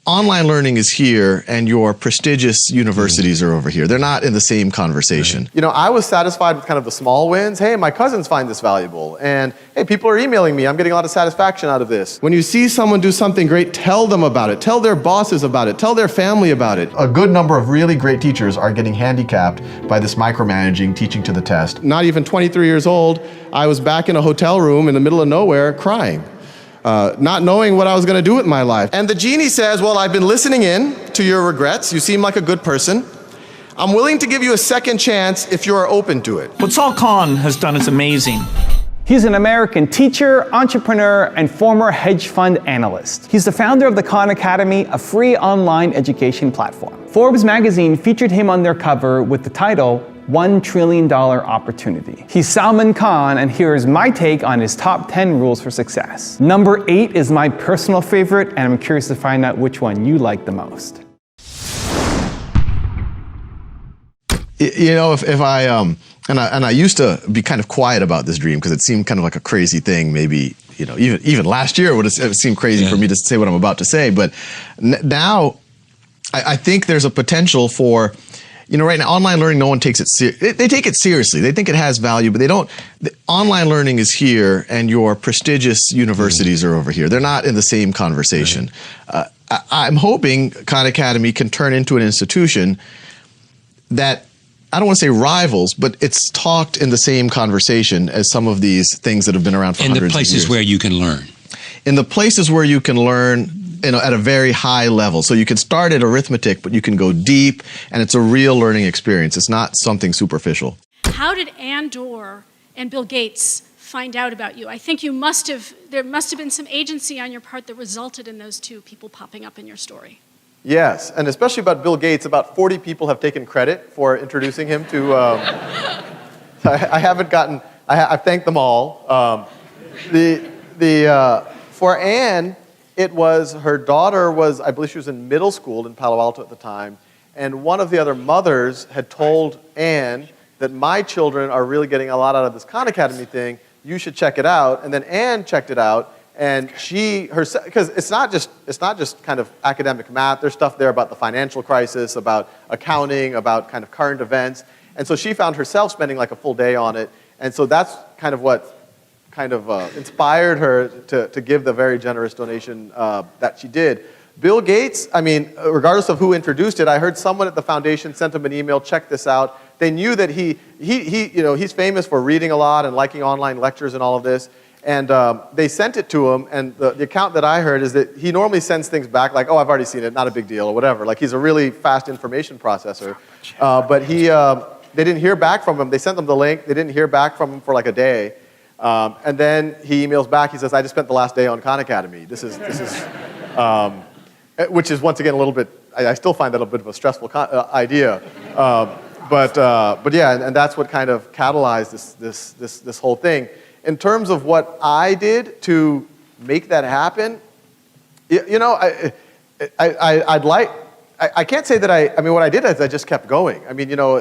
Online learning is here and your prestigious universities are over here. They're not in the same conversation. You know, I was satisfied with kind of the small wins. Hey, my cousins find this valuable. And hey, people are emailing me. I'm getting a lot of satisfaction out of this. When you see someone do something great, tell them about it. Tell their bosses about it. Tell their family about it. A good number of really great teachers are getting handicapped by this micromanaging, teaching to the test. Not even 23 years old, I was back in a hotel room in the middle of nowhere crying. Not knowing what I was going to do with my life. And the genie says, well, I've been listening in to your regrets. You seem like a good person. I'm willing to give you a second chance if you are open to it. What Salman has done is amazing. He's an American teacher, entrepreneur, and former hedge fund analyst. He's the founder of the Khan Academy, a free online education platform. Forbes magazine featured him on their cover with the title, $1 trillion opportunity. He's Salman Khan, and here is my take on his top 10 rules for success. Number 8 is my personal favorite, and I'm curious to find out which one you like the most. You know, if I and I used to be kind of quiet about this dream because it seemed kind of like a crazy thing. Maybe, you know, even last year it seemed crazy for me to say what I'm about to say. But now I think there's a potential for, you know, right now, online learning, no one takes it they take it seriously. They think it has value, but they don't. Online learning is here and your prestigious universities are over here. They're not in the same conversation. I'm hoping Khan Academy can turn into an institution that, I don't want to say rivals, but it's talked in the same conversation as some of these things that have been around for hundreds of years. In the places where you can learn. In the places where you can learn, you know, at a very high level. So you can start at arithmetic, but you can go deep, and it's a real learning experience. It's not something superficial. How did Ann Doerr and Bill Gates find out about you? I think there must have been some agency on your part that resulted in those two people popping up in your story. Yes, and especially about Bill Gates, about 40 people have taken credit for introducing him to, I haven't gotten, I've thanked them all. For Ann, it was, her daughter was, I believe she was in middle school in Palo Alto at the time, and one of the other mothers had told Ann that my children are really getting a lot out of this Khan Academy thing, you should check it out. And then Ann checked it out, and she, herself, because it's not just kind of academic math, there's stuff there about the financial crisis, about accounting, about kind of current events. And so she found herself spending like a full day on it. And so that's kind of what kind of inspired her to give the very generous donation that she did. Bill Gates, I mean, regardless of who introduced it, I heard someone at the foundation sent him an email, check this out. They knew that he's famous for reading a lot and liking online lectures and all of this. And they sent it to him, and the account that I heard is that he normally sends things back like, oh, I've already seen it, not a big deal, or whatever. Like, he's a really fast information processor. But they didn't hear back from him. They sent them the link. They didn't hear back from him for like a day. And then he emails back. He says, I just spent the last day on Khan Academy. This is which is, once again, a little bit, I still find that a bit of a stressful idea. But yeah, and that's what kind of catalyzed this whole thing. In terms of what I did to make that happen, you know, I can't say that I mean, what I did is I just kept going. I mean, you know,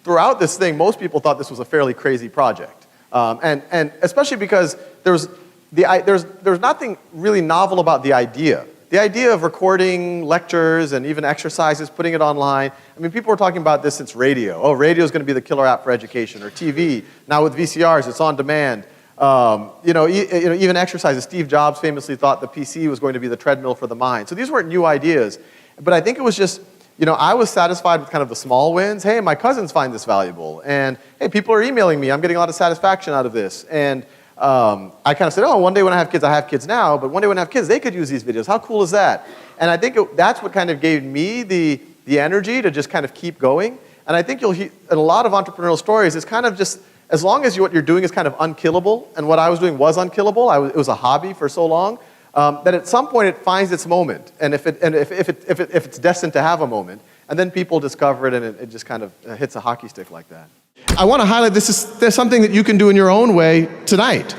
throughout this thing, most people thought this was a fairly crazy project. And especially because there's nothing really novel about the idea. The idea of recording lectures and even exercises, putting it online. I mean, people were talking about this since radio. Oh, radio is going to be the killer app for education, or TV. Now with VCRs, it's on demand. You know, even exercises. Steve Jobs famously thought the PC was going to be the treadmill for the mind. So these weren't new ideas. But I think it was just, you know, I was satisfied with kind of the small wins. Hey, my cousins find this valuable. And hey, people are emailing me. I'm getting a lot of satisfaction out of this. And I kind of said, oh, one day when I have kids now, but one day when I have kids, they could use these videos. How cool is that? And I think that's what kind of gave me the energy to just kind of keep going. And I think you'll hear in a lot of entrepreneurial stories, it's kind of just, as long as what you're doing is kind of unkillable, and what I was doing was unkillable, it was a hobby for so long, that at some point it finds its moment. And if it's destined to have a moment, and then people discover it, and it just kind of hits a hockey stick like that. I want to highlight there's something that you can do in your own way tonight.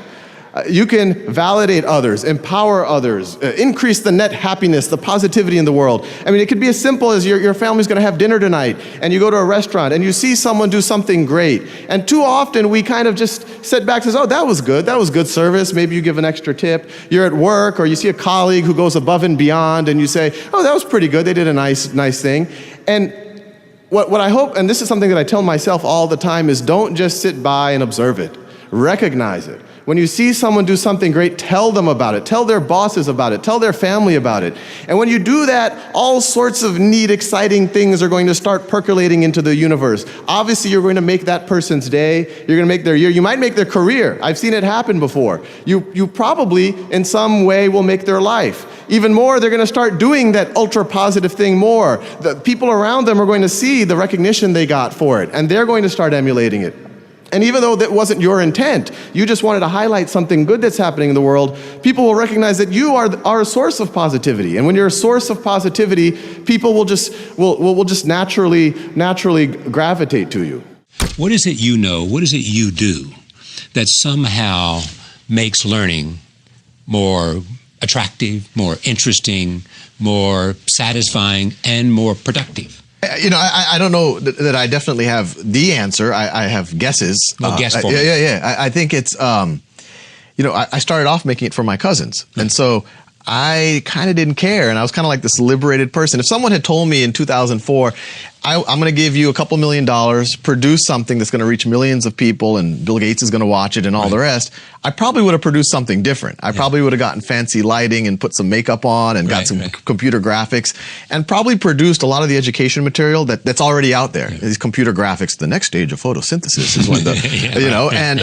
You can validate others, empower others, increase the net happiness, the positivity in the world. I mean, it could be as simple as your family's gonna have dinner tonight, and you go to a restaurant, and you see someone do something great. And too often, we kind of just sit back and say, oh, that was good service. Maybe you give an extra tip. You're at work, or you see a colleague who goes above and beyond, and you say, oh, that was pretty good. They did a nice thing. And what I hope, and this is something that I tell myself all the time, is don't just sit by and observe it. Recognize it. When you see someone do something great, tell them about it. Tell their bosses about it. Tell their family about it. And when you do that, all sorts of neat, exciting things are going to start percolating into the universe. Obviously, you're going to make that person's day. You're going to make their year. You might make their career. I've seen it happen before. You probably, in some way, will make their life. Even more, they're going to start doing that ultra positive thing more. The people around them are going to see the recognition they got for it, and they're going to start emulating it. And even though that wasn't your intent, you just wanted to highlight something good that's happening in the world, people will recognize that you are a source of positivity. And when you're a source of positivity, people will just naturally gravitate to you. What is it you know, what is it you do that somehow makes learning more attractive, more interesting, more satisfying, and more productive? You know, I don't know that I definitely have the answer. I have guesses. Well, guess for me. Yeah. I think it's, you know, I started off making it for my cousins. And so I kind of didn't care. And I was kind of like this liberated person. If someone had told me in 2004, I'm going to give you a couple $1 million, produce something that's going to reach millions of people, and Bill Gates is going to watch it and all the rest, I probably would have produced something different. I probably would have gotten fancy lighting and put some makeup on and got some computer graphics, and probably produced a lot of the education material that's already out there. These computer graphics, the next stage of photosynthesis is when the, you know, and,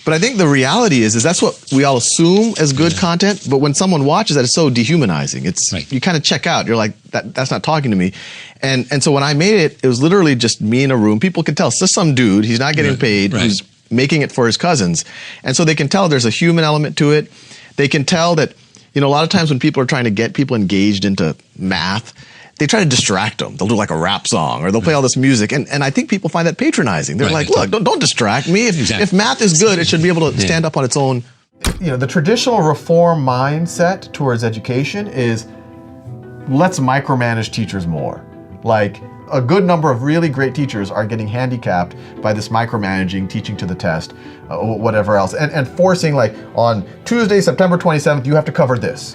but I think the reality is that's what we all assume as good content, but when someone watches that, it's so dehumanizing. It's, you kind of check out. You're like, that's not talking to me. And so when I made it, it was literally just me in a room. People could tell it's just some dude. He's not getting paid. Who's making it for his cousins. And so they can tell there's a human element to it. They can tell that, you know, a lot of times when people are trying to get people engaged into math, they try to distract them. They'll do like a rap song, or they'll play all this music. And I think people find that patronizing. They're like, look, don't distract me. If math is good, it should be able to stand up on its own. You know, the traditional reform mindset towards education is, let's micromanage teachers more. Like, a good number of really great teachers are getting handicapped by this micromanaging, teaching to the test, whatever else, and forcing, like, on Tuesday, September 27th, you have to cover this,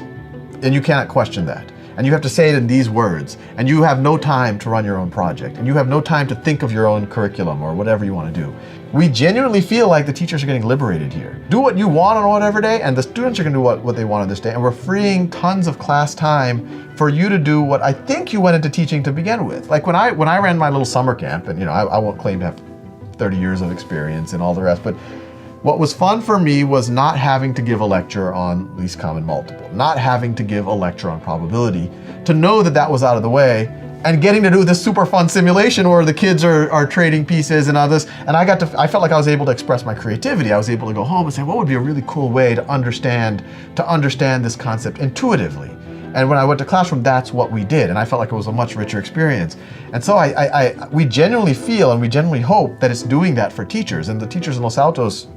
and you cannot question that. And you have to say it in these words, and you have no time to run your own project, and you have no time to think of your own curriculum or whatever you want to do. We genuinely feel like the teachers are getting liberated here. Do what you want on whatever day, and the students are going to do what they want on this day, and we're freeing tons of class time for you to do what I think you went into teaching to begin with. Like when I ran my little summer camp, and you know, I won't claim to have 30 years of experience and all the rest, but what was fun for me was not having to give a lecture on least common multiple, not having to give a lecture on probability, to know that that was out of the way, and getting to do this super fun simulation where the kids are trading pieces and others. And I felt like I was able to express my creativity. I was able to go home and say, what would be a really cool way to understand this concept intuitively? And when I went to classroom, that's what we did. And I felt like it was a much richer experience. And so we genuinely feel and we genuinely hope that it's doing that for teachers. And the teachers in Los Altos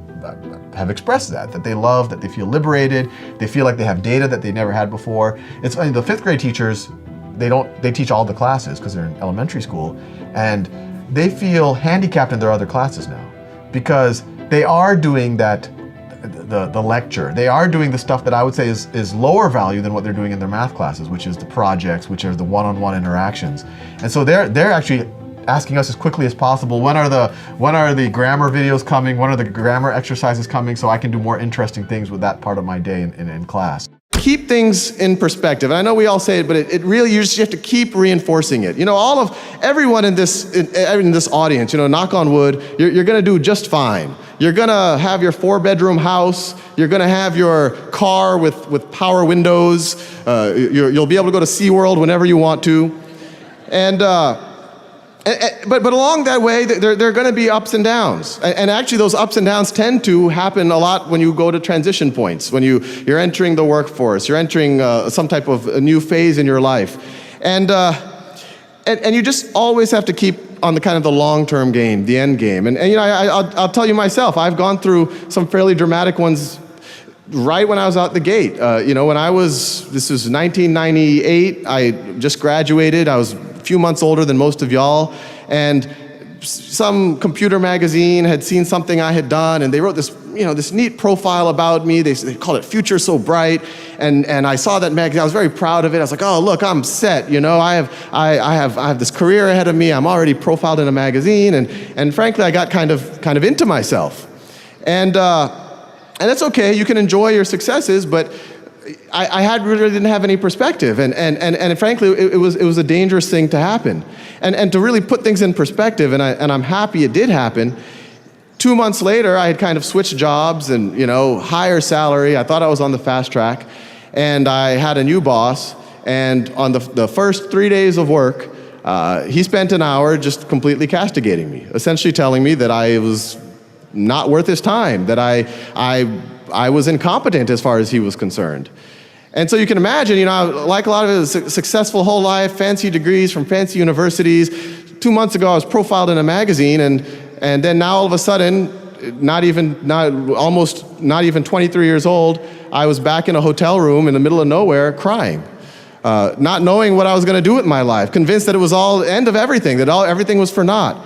have expressed that they love, that they feel liberated, they feel like they have data that they never had before. It's funny, the 5th grade teachers, they teach all the classes because they're in elementary school, and they feel handicapped in their other classes now because they are doing that, the lecture. They are doing the stuff that I would say is lower value than what they're doing in their math classes, which is the projects, which are the one-on-one interactions. And so they're actually asking us as quickly as possible, when are the grammar videos coming? When are the grammar exercises coming so I can do more interesting things with that part of my day in class? Keep things in perspective. And I know we all say it, but it really, you have to keep reinforcing it. You know, everyone in this audience, you know, knock on wood, you're gonna do just fine. You're gonna have your 4-bedroom house. You're gonna have your car with power windows. You'll be able to go to SeaWorld whenever you want to. But along that way, there are going to be ups and downs. And actually, those ups and downs tend to happen a lot when you go to transition points, when you're entering the workforce, you're entering some type of a new phase in your life. And you just always have to keep on the kind of the long-term game, the end game. And you know, I'll tell you myself, I've gone through some fairly dramatic ones right when I was out the gate. This was 1998, I just graduated. I was a few months older than most of y'all, and some computer magazine had seen something I had done, and they wrote this neat profile about me. They called it Future So Bright, and I saw that magazine. I was very proud of it. I was like, oh, look, I'm set. I have this career ahead of me. I'm already profiled in a magazine, and frankly, I got kind of into myself, and that's okay. You can enjoy your successes, but I really didn't have any perspective, and frankly, it was a dangerous thing to happen, and to really put things in perspective, and I'm happy it did happen. 2 months later, I had kind of switched jobs and higher salary. I thought I was on the fast track, and I had a new boss. And on the first 3 days of work, he spent an hour just completely castigating me, essentially telling me that I was not worth his time, that I was incompetent as far as he was concerned. And so you can imagine, like a lot of his successful whole life, fancy degrees from fancy universities. 2 months ago, I was profiled in a magazine, and then now all of a sudden, not even 23 years old, I was back in a hotel room in the middle of nowhere crying, not knowing what I was going to do with my life, convinced that it was all the end of everything, that everything was for naught.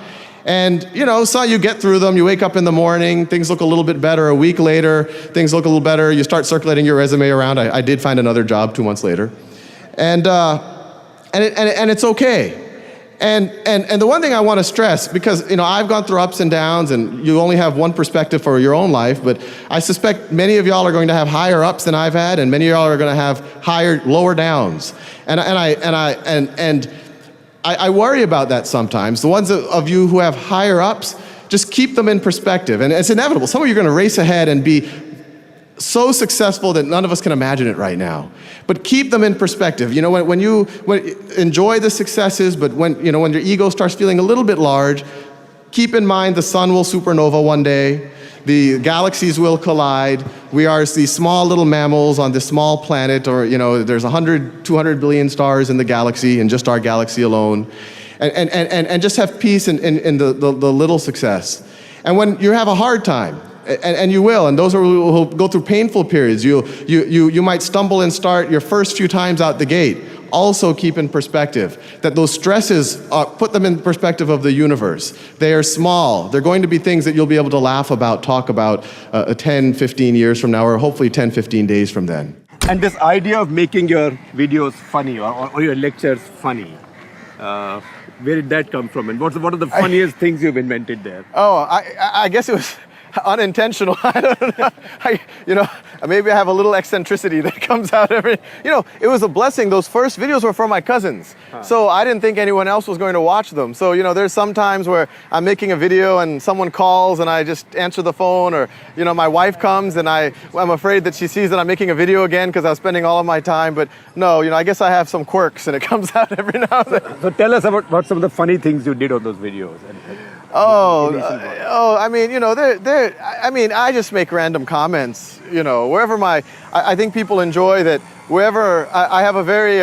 And so you get through them, you wake up in the morning, things look a little bit better. A week later, things look a little better. You start circulating your resume around. I did find another job 2 months later. And it's okay. And the one thing I want to stress, because I've gone through ups and downs, and you only have one perspective for your own life, but I suspect many of y'all are going to have higher ups than I've had, and many of y'all are going to have lower downs. And I worry about that sometimes. The ones of you who have higher ups, just keep them in perspective. And it's inevitable. Some of you are going to race ahead and be so successful that none of us can imagine it right now. But keep them in perspective. When you enjoy the successes, but when your ego starts feeling a little bit large, keep in mind the sun will supernova one day. The galaxies will collide. We are these small little mammals on this small planet, or there's 100, 200 billion stars in the galaxy, in just our galaxy alone. And just have peace in the little success. And when you have a hard time, and you will, and those who will go through painful periods, you might stumble and start your first few times out the gate. Also keep in perspective that those stresses, put them in perspective of the universe. They are small. They're going to be things that you'll be able to laugh about, talk about 10, 15 years from now, or hopefully 10, 15 days from then. And this idea of making your videos funny or your lectures funny, where did that come from? And what are the funniest things you've invented there? Oh, I guess it was unintentional. I don't know. Maybe I have a little eccentricity that comes out every. It was a blessing. Those first videos were for my cousins, so I didn't think anyone else was going to watch them. So there's some times where I'm making a video and someone calls and I just answer the phone, or my wife comes and I'm afraid that she sees that I'm making a video again because I was spending all of my time. But no, I guess I have some quirks and it comes out every now and then. So tell us about some of the funny things you did on those videos. I just make random comments, wherever I think people enjoy that. Wherever I have a very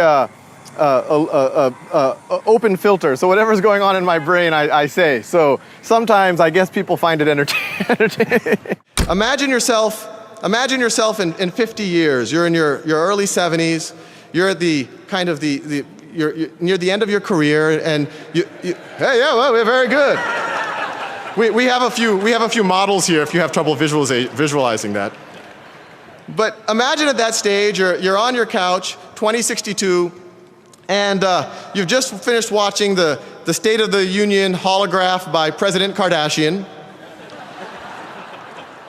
open filter, so whatever's going on in my brain, I say. So sometimes I guess people find it entertaining. Imagine yourself in 50 years. You're in your early 70s. You're at the kind of you're near the end of your career, and we're very good. We have a few models here if you have trouble visualizing that. But imagine at that stage, you're on your couch, 2062, and you've just finished watching the State of the Union holograph by President Kardashian.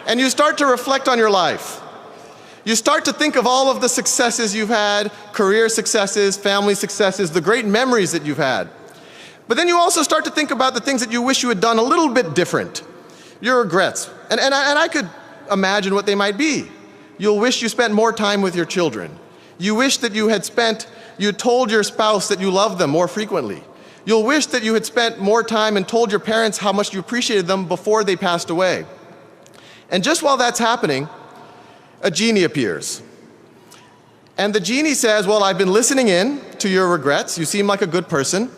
And you start to reflect on your life. You start to think of all of the successes you've had, career successes, family successes, the great memories that you've had. But then you also start to think about the things that you wish you had done a little bit different, your regrets. And I could imagine what they might be. You'll wish you spent more time with your children. You wish that you told your spouse that you love them more frequently. You'll wish that you had spent more time and told your parents how much you appreciated them before they passed away. And just while that's happening, a genie appears. And the genie says, well, I've been listening in to your regrets. You seem like a good person.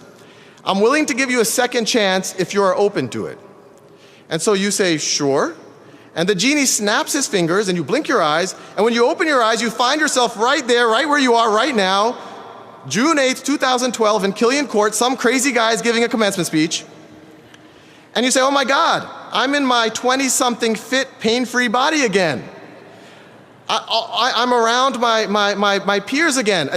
I'm willing to give you a second chance if you are open to it. And so you say, sure. And the genie snaps his fingers, and you blink your eyes, and when you open your eyes, you find yourself right there, right where you are right now, June 8th, 2012, in Killian Court, some crazy guy is giving a commencement speech, and you say, oh my God, I'm in my 20-something fit, pain-free body again. I'm around my peers again.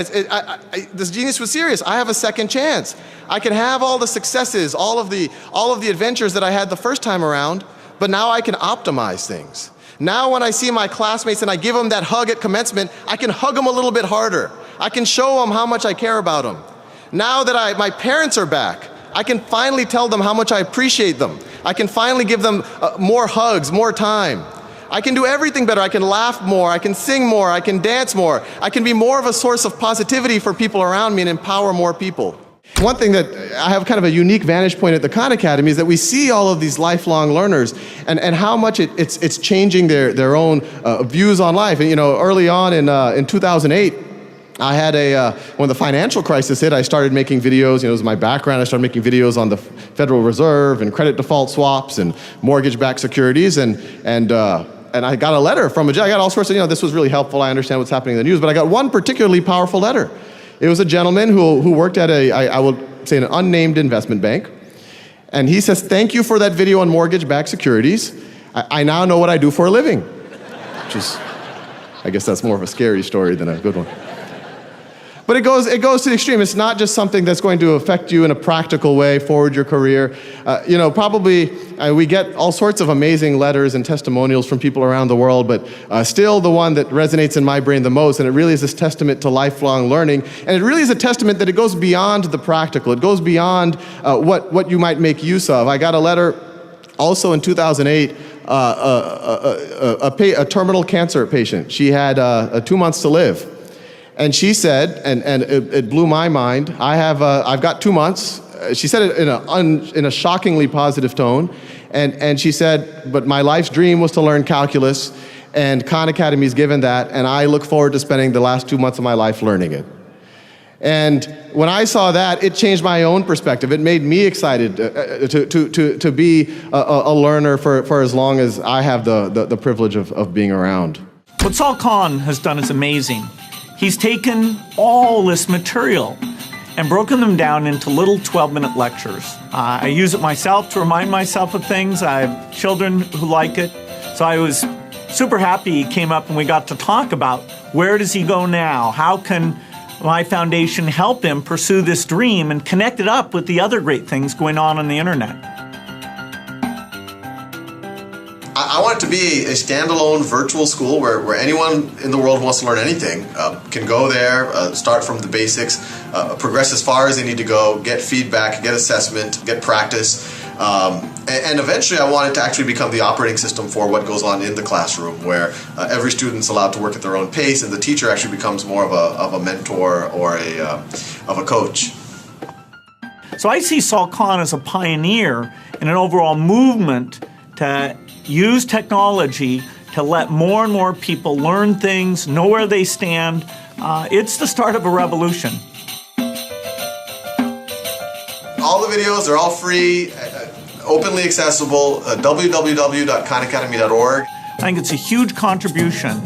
This genius was serious. I have a second chance. I can have all the successes, all of the adventures that I had the first time around, but now I can optimize things. Now when I see my classmates and I give them that hug at commencement, I can hug them a little bit harder. I can show them how much I care about them. Now that my parents are back, I can finally tell them how much I appreciate them. I can finally give them more hugs, more time. I can do everything better. I can laugh more, I can sing more, I can dance more. I can be more of a source of positivity for people around me and empower more people. One thing that I have kind of a unique vantage point at the Khan Academy is that we see all of these lifelong learners and how much it's changing their own views on life. And early on in 2008, I had when the financial crisis hit, I started making videos. It was my background. I started making videos on the Federal Reserve and credit default swaps and mortgage-backed securities. And I got a letter from a judge. I got all sorts of, this was really helpful. I understand what's happening in the news. But I got one particularly powerful letter. It was a gentleman who worked at I will say, an unnamed investment bank. And he says, thank you for that video on mortgage-backed securities. I now know what I do for a living. Which is, I guess that's more of a scary story than a good one. But it goes to the extreme. It's not just something that's going to affect you in a practical way, forward your career. Probably we get all sorts of amazing letters and testimonials from people around the world, but still the one that resonates in my brain the most, and it really is this testament to lifelong learning, and it really is a testament that it goes beyond the practical. It goes beyond what you might make use of. I got a letter also in 2008, a terminal cancer patient. She had 2 months to live. And she said, and it blew my mind, I've got 2 months. She said it in a shockingly positive tone. And she said, but my life's dream was to learn calculus, and Khan Academy's given that, and I look forward to spending the last 2 months of my life learning it. And when I saw that, it changed my own perspective. It made me excited to be a learner for as long as I have the privilege of being around. What Salman has done is amazing. He's taken all this material and broken them down into little 12-minute lectures. I use it myself to remind myself of things. I have children who like it. So I was super happy he came up and we got to talk about where does he go now? How can my foundation help him pursue this dream and connect it up with the other great things going on the internet? I want it to be a standalone virtual school where anyone in the world who wants to learn anything can go there, start from the basics, progress as far as they need to go, get feedback, get assessment, get practice, and eventually I want it to actually become the operating system for what goes on in the classroom, where every student's allowed to work at their own pace, and the teacher actually becomes more of a mentor or of a coach. So I see Salman as a pioneer in an overall movement to use technology to let more and more people learn things, know where they stand. It's the start of a revolution. All the videos are all free, openly accessible, www.khanacademy.org. I think it's a huge contribution.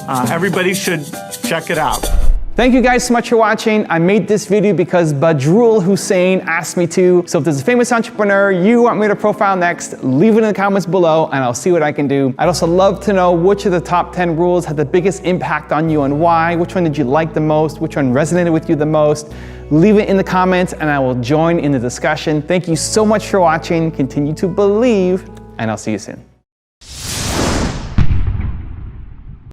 Everybody should check it out. Thank you guys so much for watching. I made this video because Badrul Hussein asked me to. So if there's a famous entrepreneur you want me to profile next, leave it in the comments below and I'll see what I can do. I'd also love to know which of the top 10 rules had the biggest impact on you and why. Which one did you like the most? Which one resonated with you the most? Leave it in the comments and I will join in the discussion. Thank you so much for watching. Continue to believe and I'll see you soon.